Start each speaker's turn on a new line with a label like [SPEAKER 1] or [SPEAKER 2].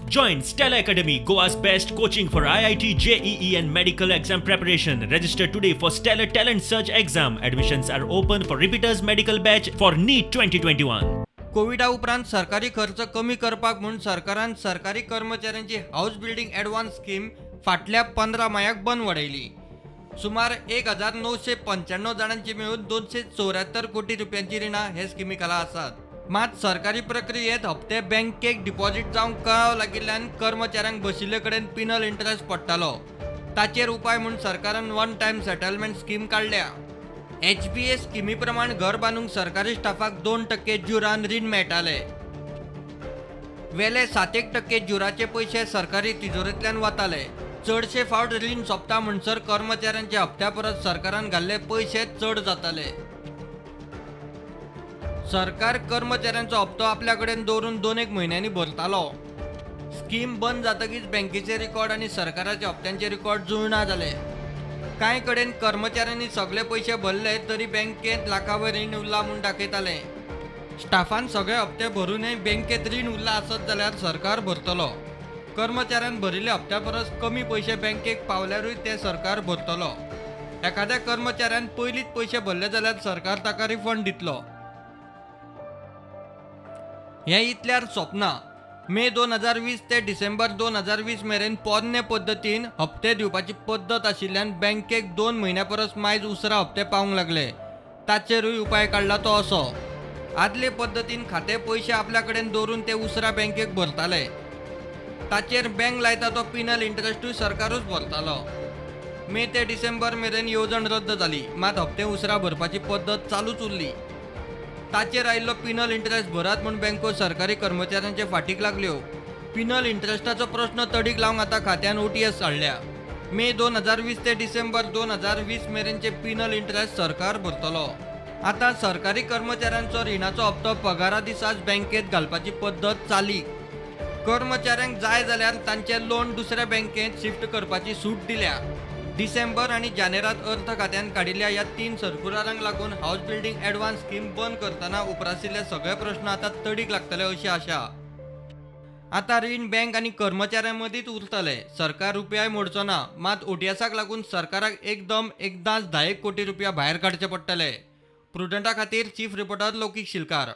[SPEAKER 1] Join Stella Academy, Goa's best coaching for IIT, JEE and medical exam preparation. Register today for Stellar Talent Search exam. Admissions are open for repeaters medical batch for NEET 2021.
[SPEAKER 2] कोविडा उपरांत सरकारी खर्च कमी करपाक म्हणून सरकारान सरकारी कर्मचाऱ्यांची हाऊस बिल्डिंग ॲडव्हान्स स्कीम फाटल्या 15 मायाक बंद वडयली। सुमार 1995 जाणांची मेळून 274 कोटी रुपयांची रिणां हे स्किमी खाला आसात। मात सरकारी प्रक्रियेत हप्ते बँकेक डिपॉझिट जावंक कळाव लागिल्ल्यान कर्मचाऱ्यांक बशिल्ले कडेन पिनल इंटरेस्ट पडटालो। ताचेर उपाय म्हणून सरकारान वन टाइम सेटलमेंट स्कीम काढल्या। HBA स्किमी प्रमाण घर बांदूंक सरकारी स्टाफाक 2% जुरान रीण मेळटाले। वेले 7% जुराचे पैसे सरकारी तिजोरींतल्यान वताले। चडशे फावट रीण सोंपता म्हणसर कर्मचाऱ्यांच्या हप्त्या परस सरकारान घाल्ले पैसे चड जाताले। सरकार कर्मचाऱ्यांचो हप्तो आपल्या कडेन दवरून 2-1 म्हयन्यांनी भरतालो। स्कीम बंद जातकीच बँकेचे रिकॉर्ड आणि सरकाराच्या हप्त्यांचे रिकॉर्ड जुळना जाले। कांय कडेन कर्मचाऱ्यांनी सगळे पैसे भरले तरी बँकेत लाखावयर रीण उरला म्हूण दाखयताले। स्टाफान सगळे हप्ते भरूनय बँकेत रीण उरला आसत जाल्यार सरकार भरतलो। कर्मचाऱ्यान भरिल्ल्या हप्त्या परस कमी पैसे बँकेक पावल्यारूय ते सरकार भरतलो। एखाद्या कर्मचाऱ्यान पयलींच पैसे भरले जाल्यार सरकार ताका रिफंड दितलो। हे इतल्यार सोपना। मे 2020 ते डिसेंबर 2020 मेरेन पोरने पद्दतीन हप्ते दिवपाची पद्दत आशिल्ल्यान बँकेक 2 म्हयन्या परस मायज उसरा हप्ते पावंक लागले। ताचेरूय उपाय काडला तो असो। आदले पद्दतीन खाते पैसे आपल्या कडेन दवरून ते उसरा बँकेक भरताले। ताचेर बँक लायता तो पिनल इंटरेस्टूय सरकारूच भरतालो। मे ते डिसेंबर मेरेन येवजण रद्द जाली, मात हप्ते उसरा भरपाची पद्दत चालूच उरली। ताचेर आयिल्लो पिनल इंटरेस्ट भरात म्हूण बँको सरकारी कर्मचाऱ्यांचे फाटीक लागल्यो। पिनल इंटरेस्टाचो प्रश्न तडीक लावंक आतां खात्यान OTS हाडल्या। मे 2020 ते डिसेंबर 2020 मेरेनचे पिनल इंटरेस्ट सरकार भरतलो। आतां सरकारी कर्मचाऱ्यांचो रिणाचो हप्तो पगारा दिसाच बँकेत घालपाची पद्दत चाली। कर्मचाऱ्यांक जाय जाल्यार तांचे लोन दुसऱ्या बँकेत शिफ्ट करपाची सूट दिल्या। डिसेंबर आणि जानेरांत अर्थ खात्यान काडिल्ल्या ह्या 3 सर्क्युलरांक लागून हाऊस बिल्डिंग ॲडव्हान्स स्कीम बंद करतना उपराशिल्ले सगळे प्रश्न आतां तडीक लागतले अशी आशा। आता रीण बँक आणि कर्मचाऱ्यां मदींच उरतले। सरकार रुपयाय मोडचो ना, मात OTSाक लागून सरकाराक एकदम एकदांच 10 कोटी रुपया भायर काडचे पडटले। प्रुडंटा खातीर चीफ रिपोर्टर लौकीक शिलकार।